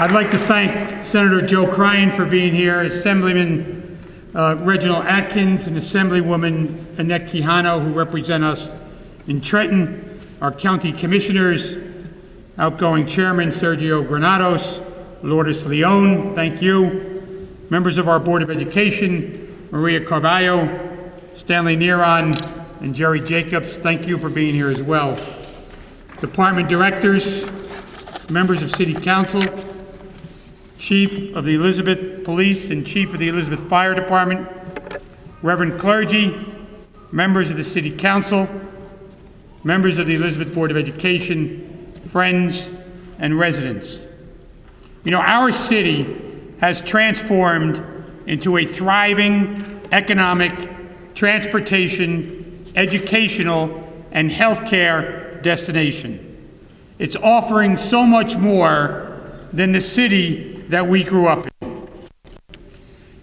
I'd like to thank Senator Joe Cryan for being here, Assemblyman Reginald Atkins, and Assemblywoman Annette Quijano, who represent us in Trenton, our county commissioners, outgoing Chairman Sergio Granados, Lourdes Leon, thank you, members of our Board of Education, Maria Carvalho, Stanley Neron, and Jerry Jacobs, thank you for being here as well. Department directors, members of City Council, Chief of the Elizabeth Police and Chief of the Elizabeth Fire Department, Reverend clergy, members of the City Council, members of the Elizabeth Board of Education, friends, and residents. You know, our city has transformed into a thriving economic, transportation, educational, and healthcare destination. It's offering so much more than the city that we grew up in.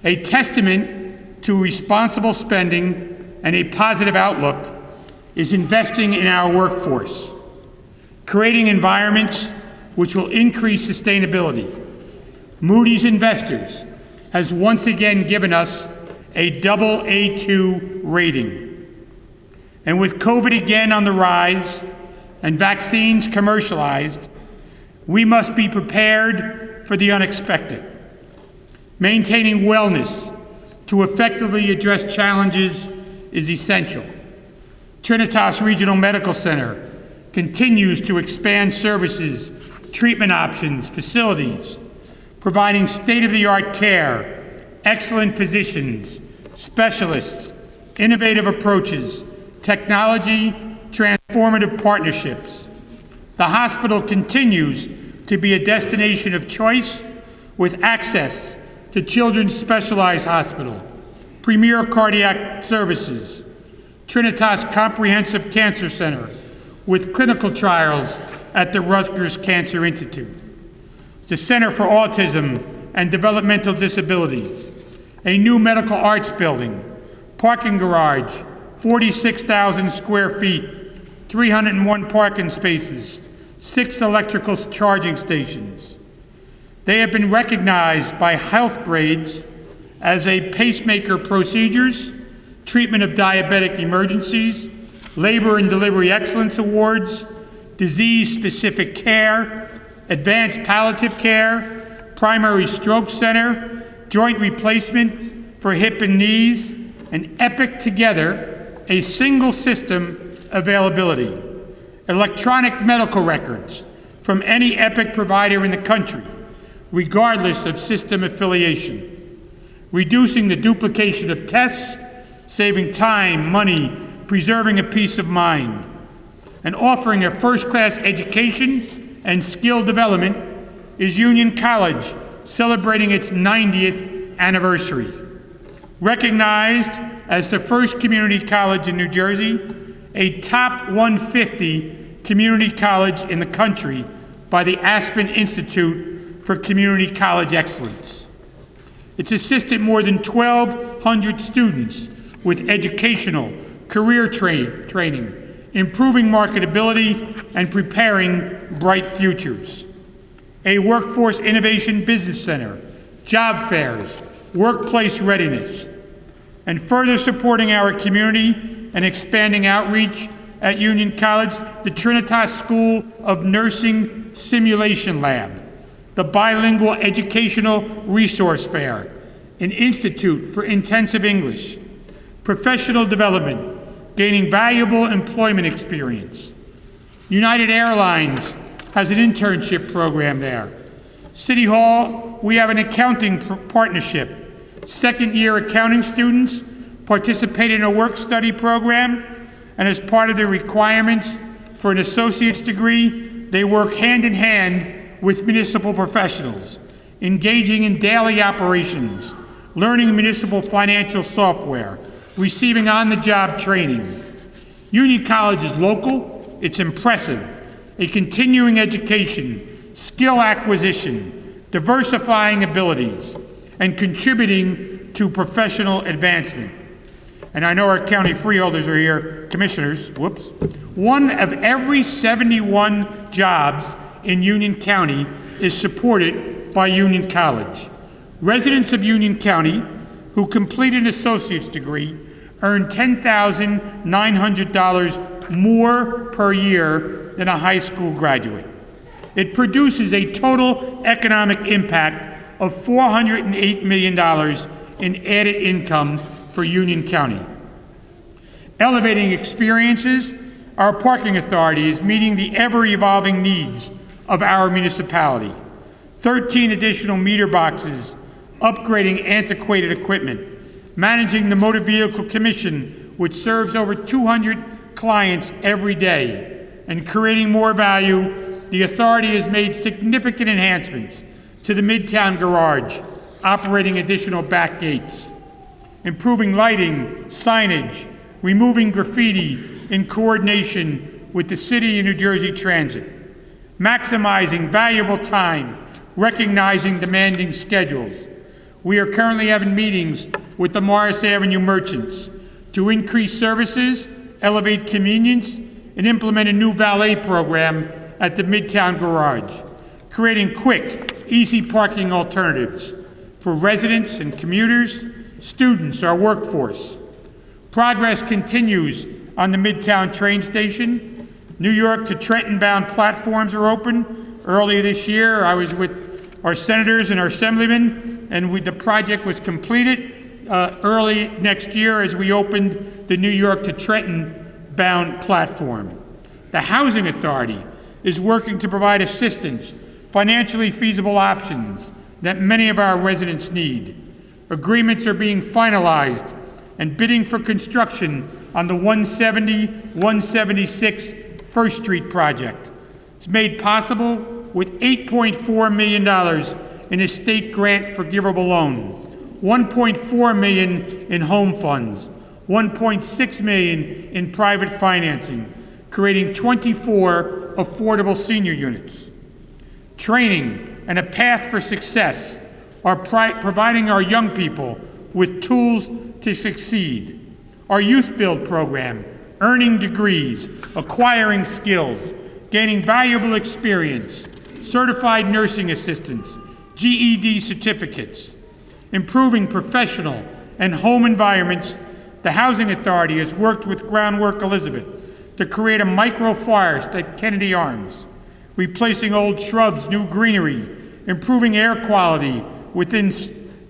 A testament to responsible spending and a positive outlook is investing in our workforce, creating environments which will increase sustainability. Moody's Investors has once again given us a double A2 rating. And with COVID again on the rise and vaccines commercialized, we must be prepared for the unexpected. Maintaining wellness to effectively address challenges is essential. Trinitas Regional Medical Center continues to expand services, treatment options, facilities, providing state-of-the-art care, excellent physicians, specialists, innovative approaches, technology, transformative partnerships. The hospital continues to be a destination of choice with access to Children's Specialized Hospital, premier cardiac services, Trinitas Comprehensive Cancer Center with clinical trials at the Rutgers Cancer Institute, the Center for Autism and Developmental Disabilities, a new medical arts building, parking garage, 46,000 square feet, 301 parking spaces, 6 electrical charging stations. They have been recognized by health grades as a pacemaker procedures, treatment of diabetic emergencies, labor and delivery excellence awards, disease-specific care, advanced palliative care, primary stroke center, joint replacement for hip and knees, and Epic Together, a single system availability. Electronic medical records from any Epic provider in the country, regardless of system affiliation. Reducing the duplication of tests, saving time, money, preserving a peace of mind, and offering a first-class education and skill development is Union College, celebrating its 90th anniversary. Recognized as the first community college in New Jersey, a top 150 community college in the country by the Aspen Institute for Community College Excellence. It's assisted more than 1,200 students with educational, career training, improving marketability, and preparing bright futures. A workforce innovation business center, job fairs, workplace readiness, and further supporting our community and expanding outreach at Union College, the Trinitas School of Nursing Simulation Lab, the Bilingual Educational Resource Fair, an Institute for Intensive English, professional development, gaining valuable employment experience. United Airlines has an internship program there. City Hall, we have an accounting partnership. Second-year accounting students participate in a work-study program, and as part of their requirements for an associate's degree, they work hand-in-hand with municipal professionals, engaging in daily operations, learning municipal financial software, receiving on-the-job training. Union College is local, it's impressive, a continuing education, skill acquisition, diversifying abilities, and contributing to professional advancement. And I know our county freeholders are here, commissioners, whoops. One of every 71 jobs in Union County is supported by Union College. Residents of Union County who complete an associate's degree earn $10,900 more per year than a high school graduate. It produces a total economic impact of $408 million in added income for Union County. Elevating experiences, our parking authority is meeting the ever-evolving needs of our municipality. 13 additional meter boxes, upgrading antiquated equipment, managing the Motor Vehicle Commission, which serves over 200 clients every day, and creating more value, the authority has made significant enhancements to the Midtown Garage, operating additional back gates, improving lighting, signage, removing graffiti in coordination with the City of New Jersey Transit, maximizing valuable time, recognizing demanding schedules. We are currently having meetings with the Morris Avenue merchants to increase services, elevate convenience, and implement a new valet program at the Midtown Garage, creating quick, easy parking alternatives for residents and commuters, students, our workforce. Progress continues on the Midtown train station. New York to Trenton-bound platforms are open. Earlier this year, I was with our senators and our assemblymen, and the project was completed early next year as we opened the New York to Trenton-bound platform. The Housing Authority is working to provide assistance, financially feasible options that many of our residents need. Agreements are being finalized and bidding for construction on the 170-176 First Street project. It's made possible with $8.4 million in a state grant forgivable loan, $1.4 million in home funds, $1.6 million in private financing, creating 24 affordable senior units. Training and a path for success are providing our young people with tools to succeed. Our Youth Build program, earning degrees, acquiring skills, gaining valuable experience, certified nursing assistants, GED certificates, improving professional and home environments. The Housing Authority has worked with Groundwork Elizabeth to create a micro-forest at Kennedy Arms, replacing old shrubs, new greenery, improving air quality within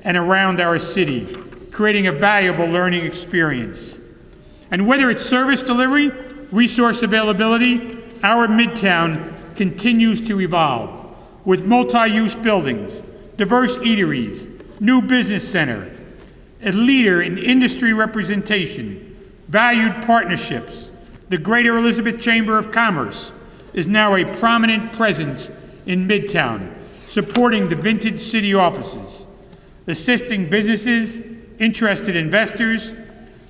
and around our city, creating a valuable learning experience. And whether it's service delivery, resource availability, our Midtown continues to evolve with multi-use buildings, diverse eateries, new business center, a leader in industry representation, valued partnerships. The Greater Elizabeth Chamber of Commerce is now a prominent presence in Midtown, supporting the Vintage City offices, assisting businesses, interested investors,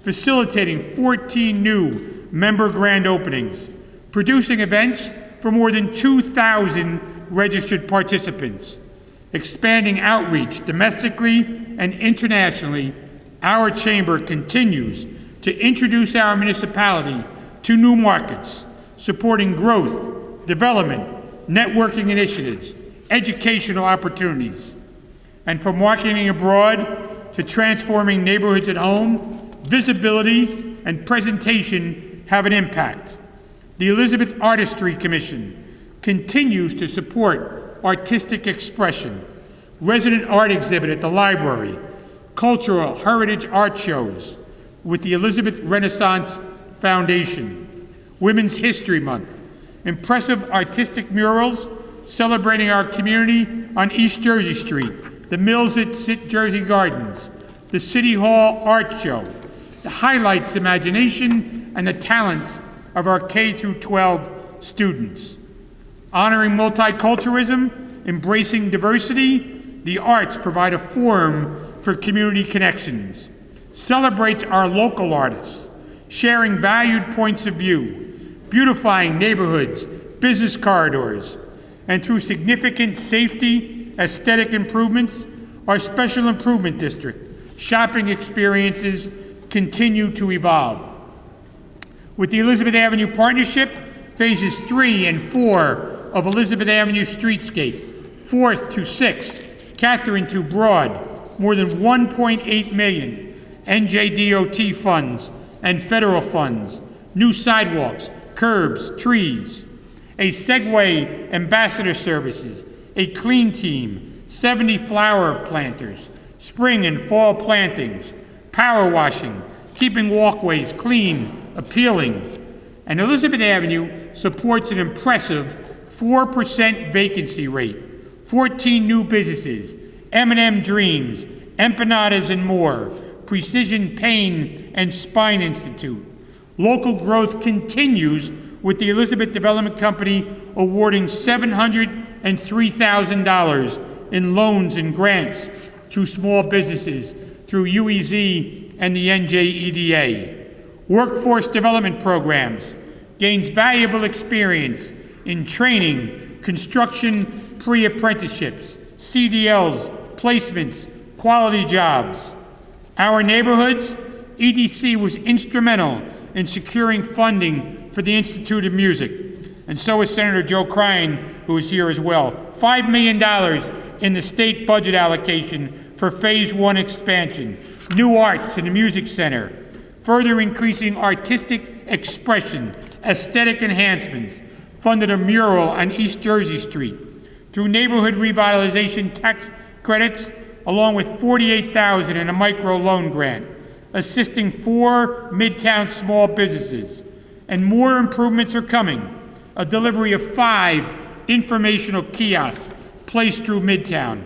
facilitating 14 new member grand openings, producing events for more than 2,000 registered participants, expanding outreach domestically and internationally. Our chamber continues to introduce our municipality to new markets, supporting growth, development, networking initiatives, educational opportunities. And from marketing abroad to transforming neighborhoods at home, visibility and presentation have an impact. The Elizabeth Artistry Commission continues to support artistic expression, resident art exhibit at the library, cultural heritage art shows with the Elizabeth Renaissance Foundation, Women's History Month, impressive artistic murals celebrating our community on East Jersey Street, the Mills at Jersey Gardens, the City Hall Art Show, that highlights imagination and the talents of our K-12 students. Honoring multiculturalism, embracing diversity, the arts provide a forum for community connections, celebrates our local artists, sharing valued points of view, beautifying neighborhoods, business corridors, and through significant safety, aesthetic improvements, our special improvement district, shopping experiences continue to evolve. With the Elizabeth Avenue Partnership, phases 3 and 4 of Elizabeth Avenue Streetscape 4th to 6th, Catherine to Broad, more than $1.8 million, NJDOT funds and federal funds, new sidewalks, curbs, trees, a Segway ambassador services, a clean team, 70 flower planters, spring and fall plantings, power washing, keeping walkways clean, appealing. And Elizabeth Avenue supports an impressive 4% vacancy rate, 14 new businesses, M&M Dreams, Empanadas and more, Precision Pain and Spine Institute. Local growth continues with the Elizabeth Development Company awarding $703,000 in loans and grants to small businesses through UEZ and the NJEDA. Workforce development programs gains valuable experience in training, construction, pre-apprenticeships, CDLs, placements, quality jobs. Our neighborhoods, EDC was instrumental in securing funding for the Institute of Music, and so is Senator Joe Cryan, who is here as well. $5 million in the state budget allocation for Phase 1 expansion, new arts in the Music Center, further increasing artistic expression, aesthetic enhancements, funded a mural on East Jersey Street, through neighborhood revitalization tax credits, along with $48,000 in a micro loan grant, assisting 4 Midtown small businesses. And more improvements are coming. A delivery of 5 informational kiosks placed through Midtown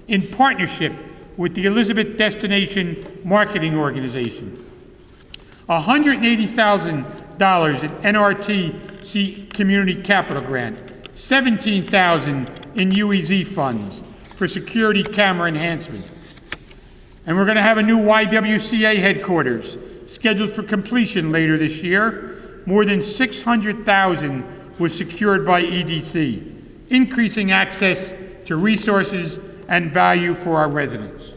in partnership with the Elizabeth Destination Marketing Organization. $180,000 in NRTC Community Capital Grant, $17,000 in UEZ funds for security camera enhancement. And we're going to have a new YWCA headquarters scheduled for completion later this year. More than $600,000 was secured by EDC, increasing access to resources and value for our residents.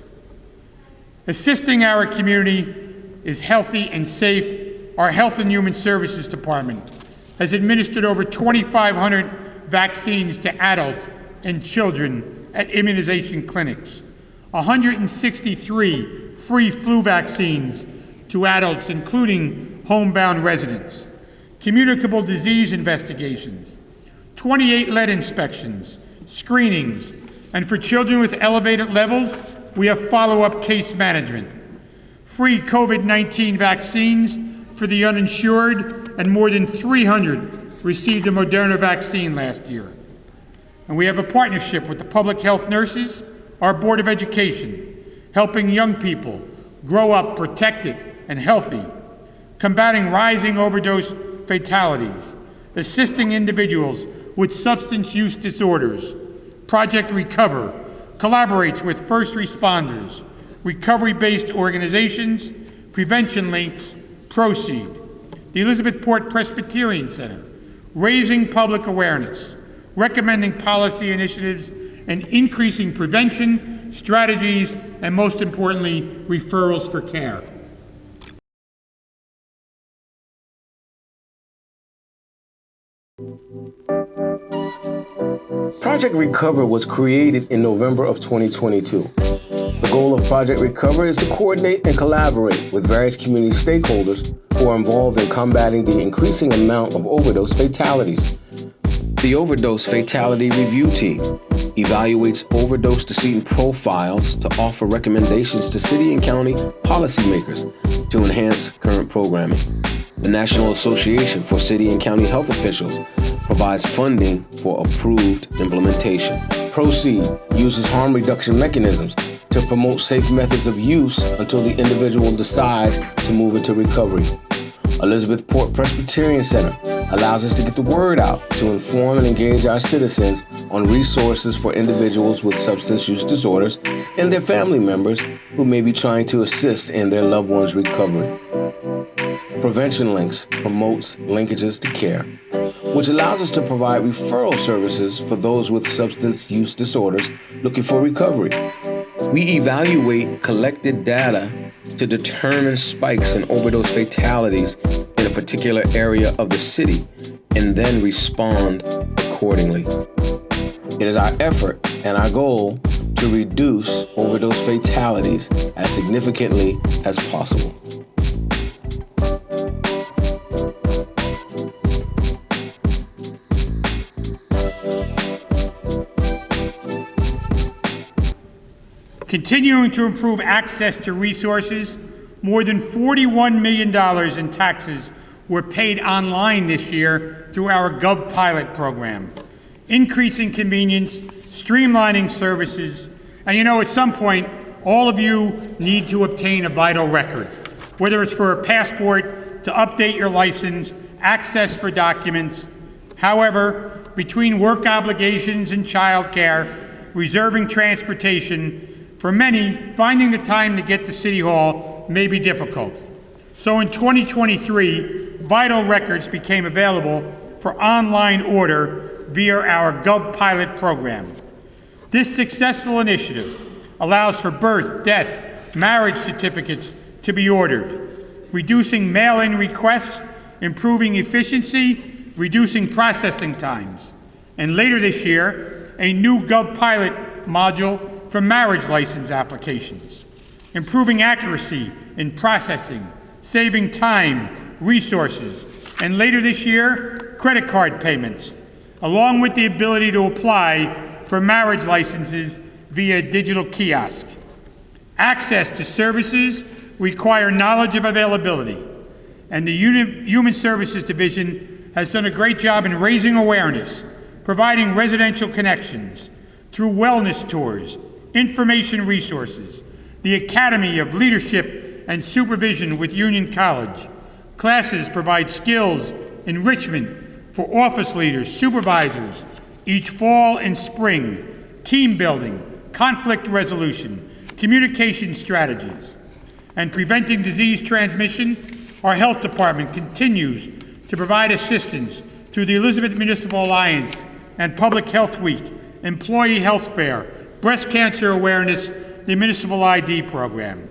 Assisting our community is healthy and safe. Our Health and Human Services Department has administered over 2,500 vaccines to adults and children at immunization clinics, 163 free flu vaccines to adults, including homebound residents, communicable disease investigations, 28 lead inspections, screenings, and for children with elevated levels, we have follow-up case management, free COVID-19 vaccines for the uninsured, and more than 300 received a Moderna vaccine last year. And we have a partnership with the public health nurses, our Board of Education, helping young people grow up protected and healthy, combating rising overdose fatalities, assisting individuals with substance use disorders. Project Recover collaborates with first responders, recovery-based organizations, Prevention Links, Proceed, the Elizabeth Port Presbyterian Center, raising public awareness, recommending policy initiatives, and increasing prevention, strategies, and most importantly, referrals for care. Project Recover was created in November of 2022. The goal of Project Recover is to coordinate and collaborate with various community stakeholders who are involved in combating the increasing amount of overdose fatalities. The Overdose Fatality Review Team evaluates overdose decedent profiles to offer recommendations to city and county policymakers to enhance current programming. The National Association for City and County Health Officials provides funding for approved implementation. Proceed uses harm reduction mechanisms to promote safe methods of use until the individual decides to move into recovery. Elizabeth Port Presbyterian Center allows us to get the word out to inform and engage our citizens on resources for individuals with substance use disorders and their family members who may be trying to assist in their loved one's recovery. Prevention Links promotes linkages to care, which allows us to provide referral services for those with substance use disorders looking for recovery. We evaluate collected data to determine spikes in overdose fatalities in a particular area of the city and then respond accordingly. It is our effort and our goal to reduce overdose fatalities as significantly as possible. Continuing to improve access to resources, more than $41 million in taxes were paid online this year through our GovPilot program, increasing convenience, streamlining services, and at some point, all of you need to obtain a vital record, whether it's for a passport, to update your license, access for documents. However, between work obligations and childcare, reserving transportation, for many, finding the time to get to City Hall may be difficult. So in 2023, vital records became available for online order via our GovPilot program. This successful initiative allows for birth, death, marriage certificates to be ordered, reducing mail-in requests, improving efficiency, reducing processing times. And later this year, a new GovPilot module for marriage license applications, improving accuracy in processing, saving time, resources, and later this year, credit card payments, along with the ability to apply for marriage licenses via digital kiosk. Access to services require knowledge of availability, and the Human Services Division has done a great job in raising awareness, providing residential connections through wellness tours, information resources, the Academy of Leadership and Supervision with Union College. Classes provide skills enrichment for office leaders, supervisors, each fall and spring, team building, conflict resolution, communication strategies, and preventing disease transmission. Our health department continues to provide assistance through the Elizabeth Municipal Alliance and Public Health Week, Employee Health Fair, Breast Cancer Awareness, the Municipal ID program.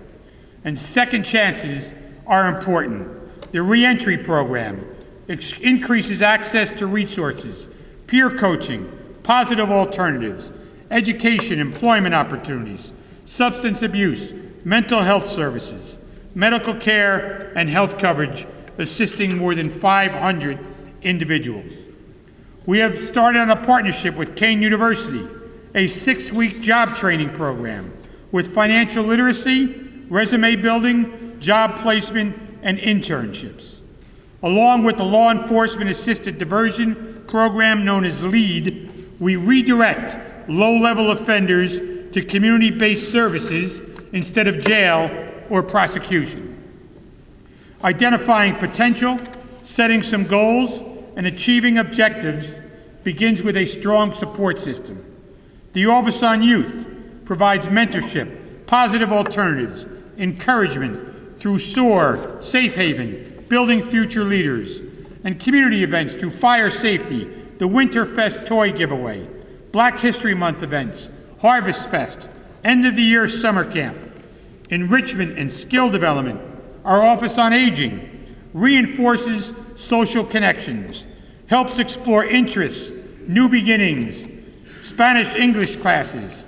And second chances are important. The reentry program increases access to resources, peer coaching, positive alternatives, education, employment opportunities, substance abuse, mental health services, medical care, and health coverage, assisting more than 500 individuals. We have started on a partnership with Kane University, a 6-week job training program with financial literacy, resume building, job placement, and internships. Along with the Law Enforcement Assisted Diversion program known as LEAD, we redirect low-level offenders to community-based services instead of jail or prosecution. Identifying potential, setting some goals, and achieving objectives begins with a strong support system. The Office on Youth provides mentorship, positive alternatives, encouragement through SOAR, Safe Haven, Building Future Leaders, and community events through Fire Safety, the Winterfest Toy Giveaway, Black History Month events, Harvest Fest, End of the Year Summer Camp, enrichment and skill development. Our Office on Aging reinforces social connections, helps explore interests, new beginnings, Spanish-English classes,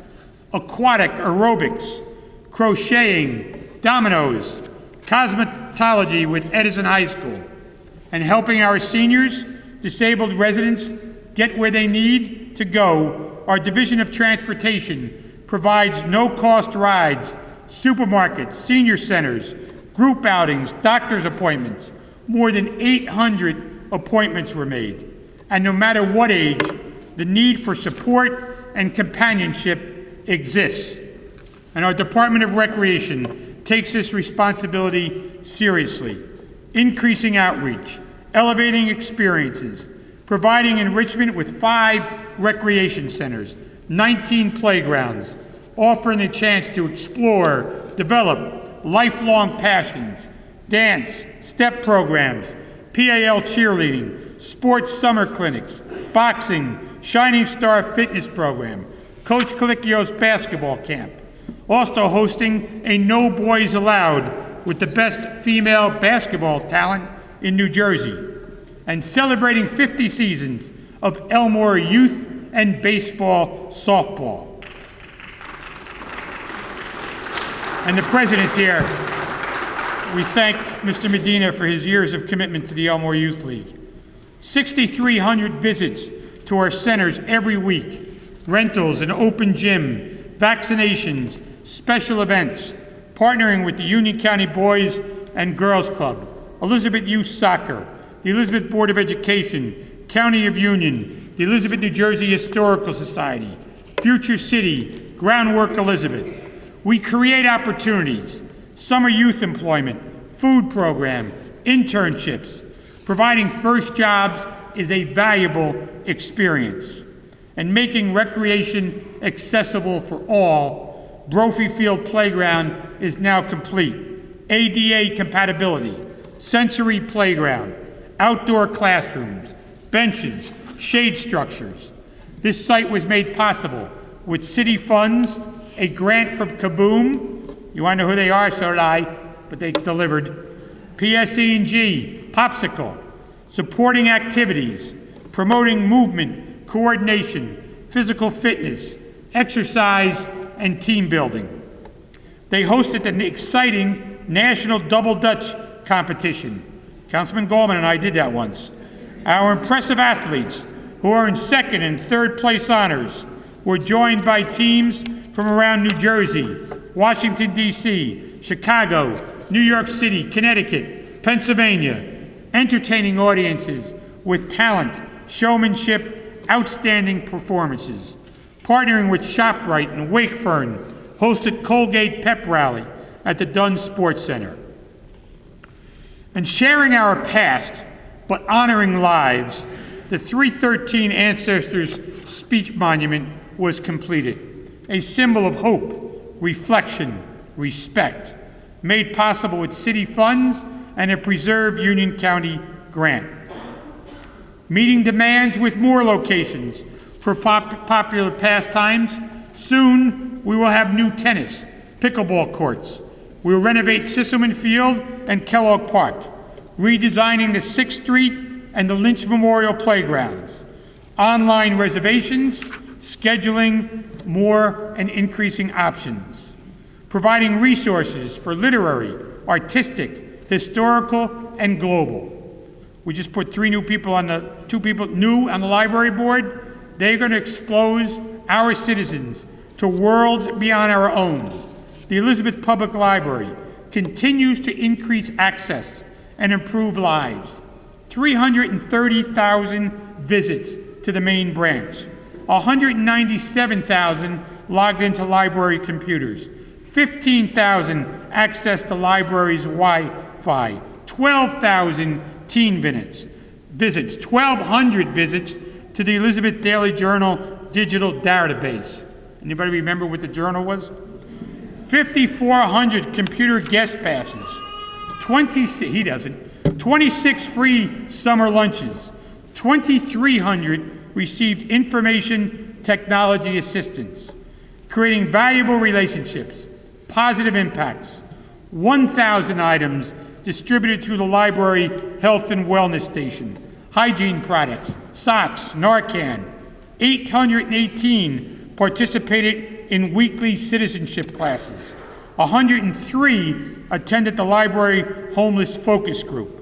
aquatic aerobics, crocheting, dominoes, cosmetology with Edison High School, and helping our seniors, disabled residents get where they need to go. Our Division of Transportation provides no-cost rides, supermarkets, senior centers, group outings, doctor's appointments. More than 800 appointments were made. And no matter what age, the need for support and companionship exists. And our Department of Recreation takes this responsibility seriously, increasing outreach, elevating experiences, providing enrichment with 5 recreation centers, 19 playgrounds, offering the chance to explore, develop lifelong passions, dance, step programs, PAL cheerleading, sports summer clinics, boxing, Shining Star fitness program, Coach Colicchio's basketball camp. Also hosting a No Boys Allowed with the best female basketball talent in New Jersey, and celebrating 50 seasons of Elmore youth and baseball softball. and the president's here. We thank Mr. Medina for his years of commitment to the Elmore Youth League. 6,300 visits to our centers every week, rentals, an open gym, vaccinations, special events, partnering with the Union County Boys and Girls Club, Elizabeth Youth Soccer, the Elizabeth Board of Education, County of Union, the Elizabeth, New Jersey Historical Society, Future City, Groundwork Elizabeth. We create opportunities, summer youth employment, food program, internships. Providing first jobs is a valuable experience. And making recreation accessible for all, Brophy Field Playground is now complete. ADA compatibility, sensory playground, outdoor classrooms, benches, shade structures. This site was made possible with city funds, a grant from Kaboom. You want to know who they are? So did I, but they delivered. PSE&G, Popsicle, supporting activities, promoting movement, coordination, physical fitness, exercise, and team building. They hosted an exciting National Double Dutch competition. Councilman Goldman and I did that once. Our impressive athletes, who are in second and third place honors, were joined by teams from around New Jersey, Washington, D.C., Chicago, New York City, Connecticut, Pennsylvania, entertaining audiences with talent, showmanship, outstanding performances. Partnering with ShopRite and Wakefern, hosted Colgate Pep Rally at the Dunn Sports Center. And sharing our past, but honoring lives, the 313 Ancestors Speech Monument was completed, a symbol of hope, reflection, respect, made possible with city funds and a preserved Union County grant. Meeting demands with more locations for popular pastimes. Soon, we will have new tennis, pickleball courts. We will renovate Sisselman Field and Kellogg Park, redesigning the 6th Street and the Lynch Memorial Playgrounds. Online reservations, scheduling more and increasing options. Providing resources for literary, artistic, historical, and global. We just put 2 people on the library board. They're going to expose our citizens to worlds beyond our own. The Elizabeth Public Library continues to increase access and improve lives. 330,000 visits to the main branch. 197,000 logged into library computers. 15,000 access the library's Wi-Fi. 12,000 teen visits. 1,200 visits to the Elizabeth Daily Journal digital database. Anybody remember what the journal was? 5,400 computer guest passes. 26 free summer lunches. 2,300 received information technology assistance, creating valuable relationships, positive impacts. 1,000 items distributed through the library health and wellness station, hygiene products, socks, Narcan. 818 participated in weekly citizenship classes. 103 attended the library homeless focus group.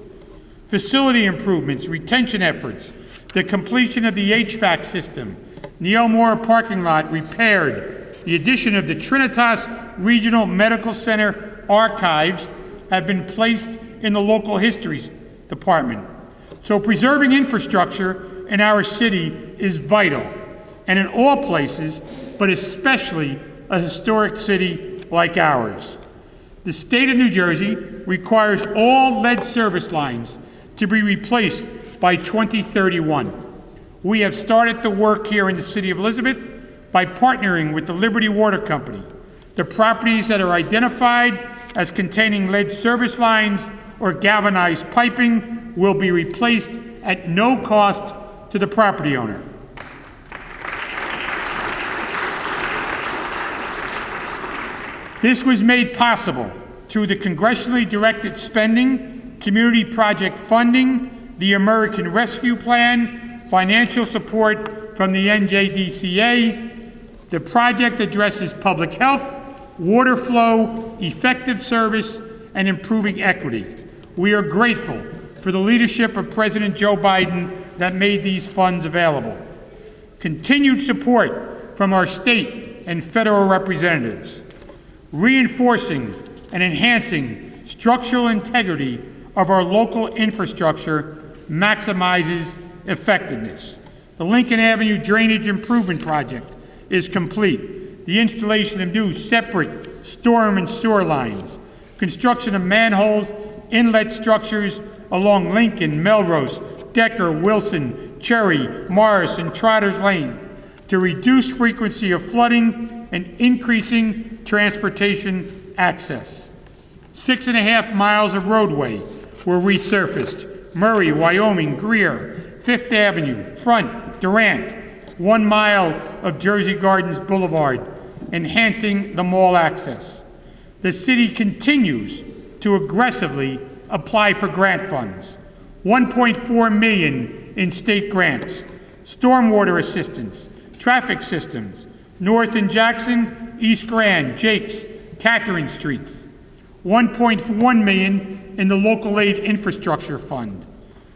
Facility improvements, retention efforts, the completion of the HVAC system, the Elmore parking lot repaired, the addition of the Trinitas Regional Medical Center archives have been placed in the local history department. So preserving infrastructure in our city is vital, and in all places, but especially a historic city like ours. The state of New Jersey requires all lead service lines to be replaced by 2031. We have started the work here in the city of Elizabeth by partnering with the Liberty Water Company. The properties that are identified as containing lead service lines or galvanized piping will be replaced at no cost to the property owner. This was made possible through the congressionally directed spending, community project funding, the American Rescue Plan, financial support from the NJDCA. The project addresses public health, water flow, effective service, and improving equity. We are grateful for the leadership of President Joe Biden that made these funds available. Continued support from our state and federal representatives. Reinforcing and enhancing structural integrity of our local infrastructure maximizes effectiveness. The Lincoln Avenue Drainage Improvement Project is complete. The installation of new separate storm and sewer lines, construction of manholes, inlet structures along Lincoln, Melrose, Decker, Wilson, Cherry, Morris, and Trotter's Lane to reduce frequency of flooding and increasing transportation access. 6.5 miles of roadway were resurfaced. Murray, Wyoming, Greer, Fifth Avenue, Front, Durant, 1 mile of Jersey Gardens Boulevard, enhancing the mall access. The city continues to aggressively apply for grant funds. $1.4 million in state grants, stormwater assistance, traffic systems, North and Jackson, East Grand, Jakes, Catherine Streets. $1.1 million in the Local Aid Infrastructure Fund.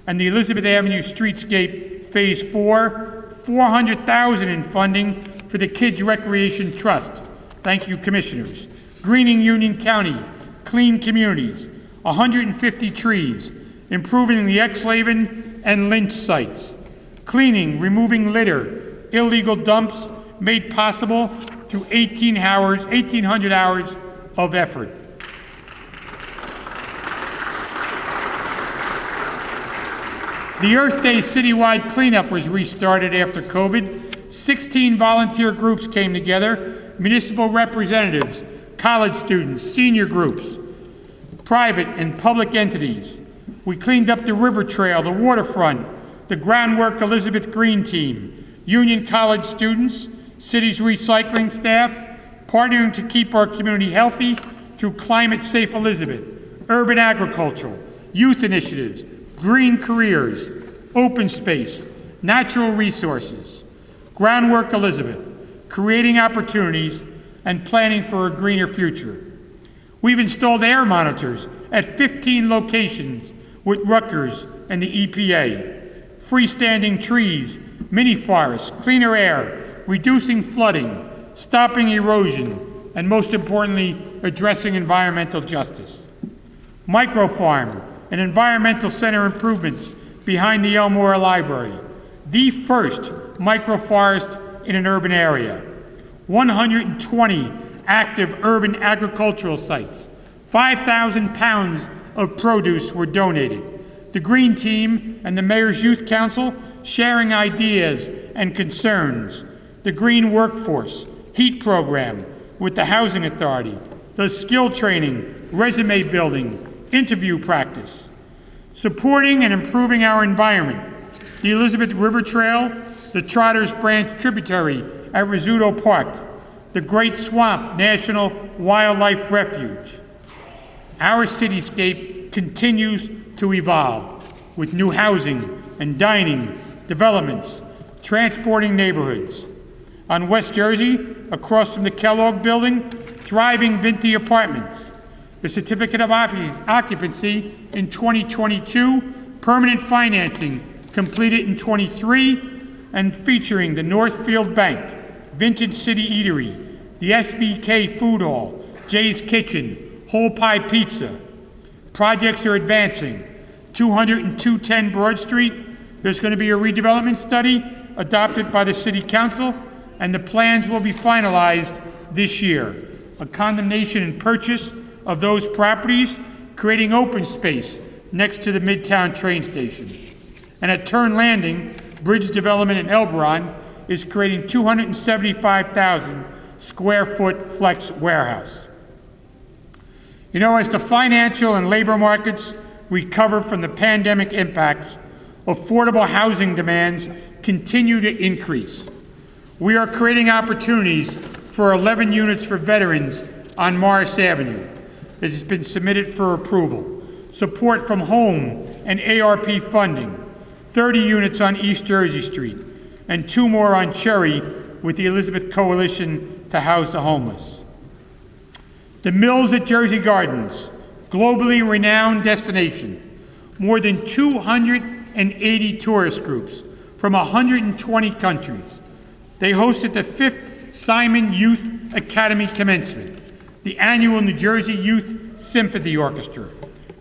And the Elizabeth Avenue Streetscape Phase 4, $400,000 in funding for the Kids Recreation Trust. Thank you, Commissioners. Greening Union County, clean communities, 150 trees, improving the Exlaven and Lynch sites, cleaning, removing litter, illegal dumps made possible through 1,800 hours of effort. The Earth Day citywide cleanup was restarted after COVID. 16 volunteer groups came together, municipal representatives, college students, senior groups, private and public entities. We cleaned up the river trail, the waterfront, the Groundwork Elizabeth Green team, Union College students, city's recycling staff, partnering to keep our community healthy through Climate Safe Elizabeth, urban agricultural, youth initiatives, green careers, open space, natural resources, Groundwork Elizabeth, creating opportunities and planning for a greener future. We've installed air monitors at 15 locations with Rutgers and the EPA, freestanding trees, mini forests, cleaner air, reducing flooding, stopping erosion, and most importantly, addressing environmental justice. Microfarm and environmental center improvements behind the Elmore Library, the first microforest in an urban area. 120 active urban agricultural sites. 5,000 pounds of produce were donated. The Green Team and the Mayor's Youth Council sharing ideas and concerns. The Green Workforce Heat Program with the Housing Authority. The skill training, resume building, interview practice. Supporting and improving our environment. The Elizabeth River Trail, the Trotters Branch tributary at Rizzuto Park, the Great Swamp National Wildlife Refuge. Our cityscape continues to evolve with new housing and dining developments, transporting neighborhoods. On West Jersey, across from the Kellogg Building, thriving Vinti Apartments. The certificate of occupancy in 2022, permanent financing completed in 23, and featuring the Northfield Bank, Vintage City Eatery, the SBK Food Hall, Jay's Kitchen, Whole Pie Pizza. Projects are advancing. 20210 Broad Street, there's going to be a redevelopment study adopted by the City Council, and the plans will be finalized this year. A condemnation and purchase of those properties, creating open space next to the Midtown train station. And at Turn Landing, Bridge Development in Elberon is creating 275,000 square foot flex warehouse. You know, as the financial and labor markets recover from the pandemic impacts, affordable housing demands continue to increase. We are creating opportunities for 11 units for veterans on Morris Avenue. It has been submitted for approval. Support from home and ARP funding. 30 units on East Jersey Street, and 2 more on Cherry with the Elizabeth Coalition to House the Homeless. The Mills at Jersey Gardens, globally renowned destination. More than 280 tourist groups from 120 countries. They hosted the 5th Simon Youth Academy commencement, the annual New Jersey Youth Symphony Orchestra,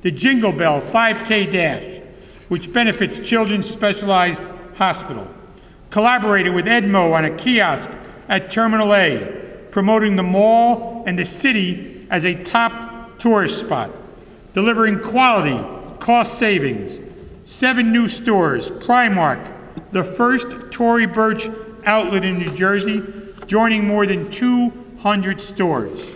the Jingle Bell 5K Dash, which benefits Children's Specialized Hospital, collaborated with Edmo on a kiosk at Terminal A, promoting the mall and the city as a top tourist spot, delivering quality, cost savings, 7 new stores, Primark, the first Tory Burch outlet in New Jersey, joining more than 200 stores.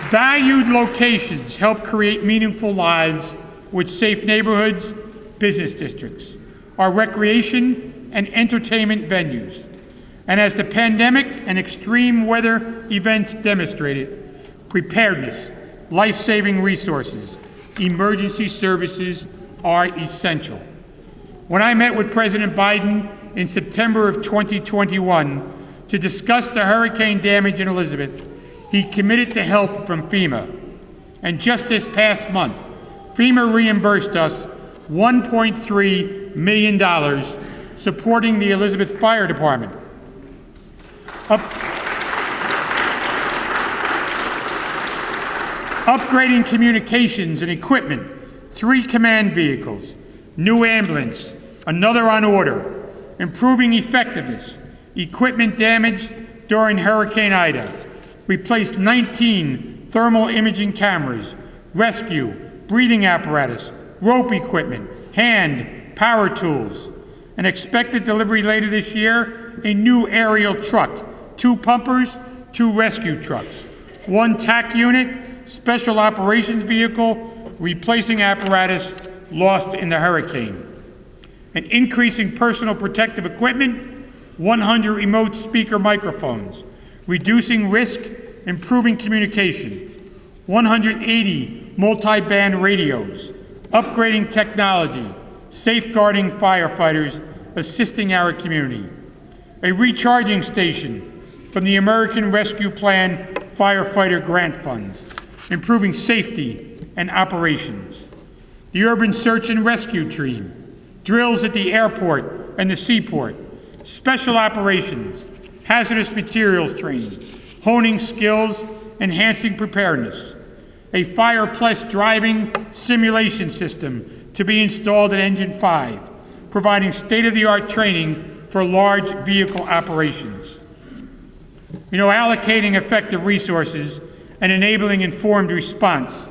Valued locations help create meaningful lives with safe neighborhoods, business districts, our recreation and entertainment venues. And as the pandemic and extreme weather events demonstrated, preparedness, life-saving resources, emergency services are essential. When I met with President Biden in September of 2021 to discuss the hurricane damage in Elizabeth, he committed to help from FEMA. And just this past month, FEMA reimbursed us $1.3 million supporting the Elizabeth Fire Department. Upgrading communications and equipment, 3 command vehicles, new ambulance, another on order, improving effectiveness, equipment damage during Hurricane Ida, replaced 19 thermal imaging cameras, rescue, breathing apparatus, rope equipment, hand, power tools. An expected delivery later this year, a new aerial truck, 2 pumpers, 2 rescue trucks, 1 TAC unit, special operations vehicle, replacing apparatus lost in the hurricane. An increasing personal protective equipment, 100 remote speaker microphones, reducing risk, improving communication, 180 multi-band radios, upgrading technology, safeguarding firefighters, assisting our community. A recharging station from the American Rescue Plan firefighter grant funds, improving safety and operations. The urban search and rescue team, drills at the airport and the seaport, special operations, hazardous materials training, honing skills, enhancing preparedness. A Fire Plus driving simulation system to be installed at Engine 5, providing state-of-the-art training for large vehicle operations. Allocating effective resources and enabling informed response,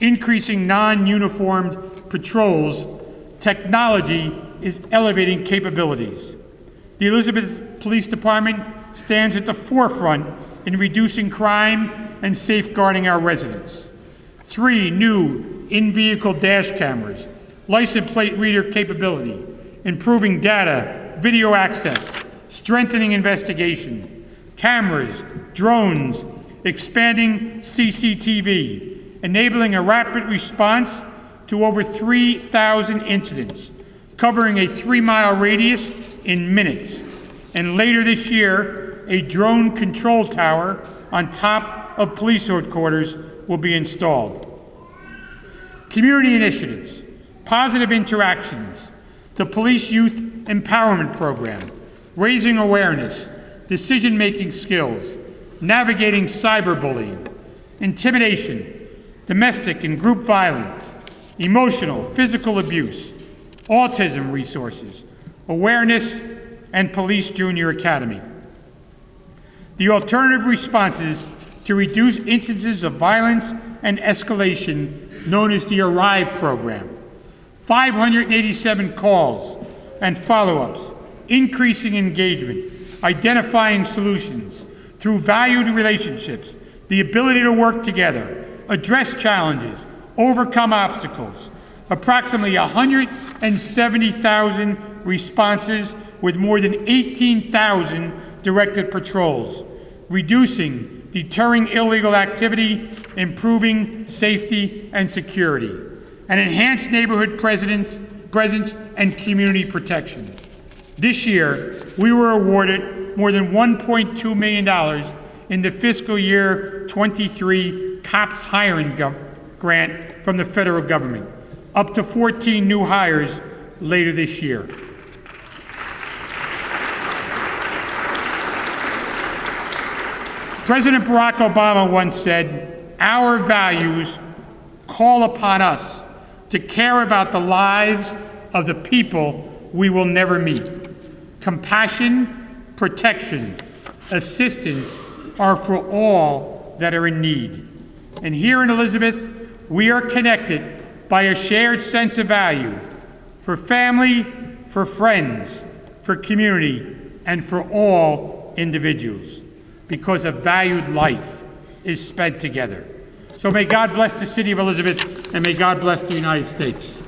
increasing non-uniformed patrols. Technology is elevating capabilities. The Elizabeth Police Department stands at the forefront in reducing crime and safeguarding our residents. 3 new in-vehicle dash cameras, license plate reader capability, improving data, video access, strengthening investigation, cameras, drones, expanding CCTV, enabling a rapid response to over 3,000 incidents, covering a 3-mile radius in minutes. And later this year, a drone control tower on top of police headquarters will be installed. Community initiatives, positive interactions, the Police Youth Empowerment Program, raising awareness, decision-making skills, navigating cyberbullying, intimidation, domestic and group violence, emotional, physical abuse, autism resources, awareness, and Police Junior Academy. The alternative responses to reduce instances of violence and escalation, known as the ARRIVE program. 587 calls and follow-ups, increasing engagement, identifying solutions through valued relationships, the ability to work together, address challenges, overcome obstacles. Approximately 170,000 responses with more than 18,000 directed patrols, reducing, deterring illegal activity, improving safety and security, and enhanced neighborhood presence and community protection. This year, we were awarded more than $1.2 million in the fiscal year 23 COPS hiring grant from the federal government, up to 14 new hires later this year. President Barack Obama once said, "Our values call upon us to care about the lives of the people we will never meet. Compassion, protection, assistance are for all that are in need." And here in Elizabeth, we are connected by a shared sense of value for family, for friends, for community, and for all individuals, because a valued life is spent together. So may God bless the city of Elizabeth, and may God bless the United States.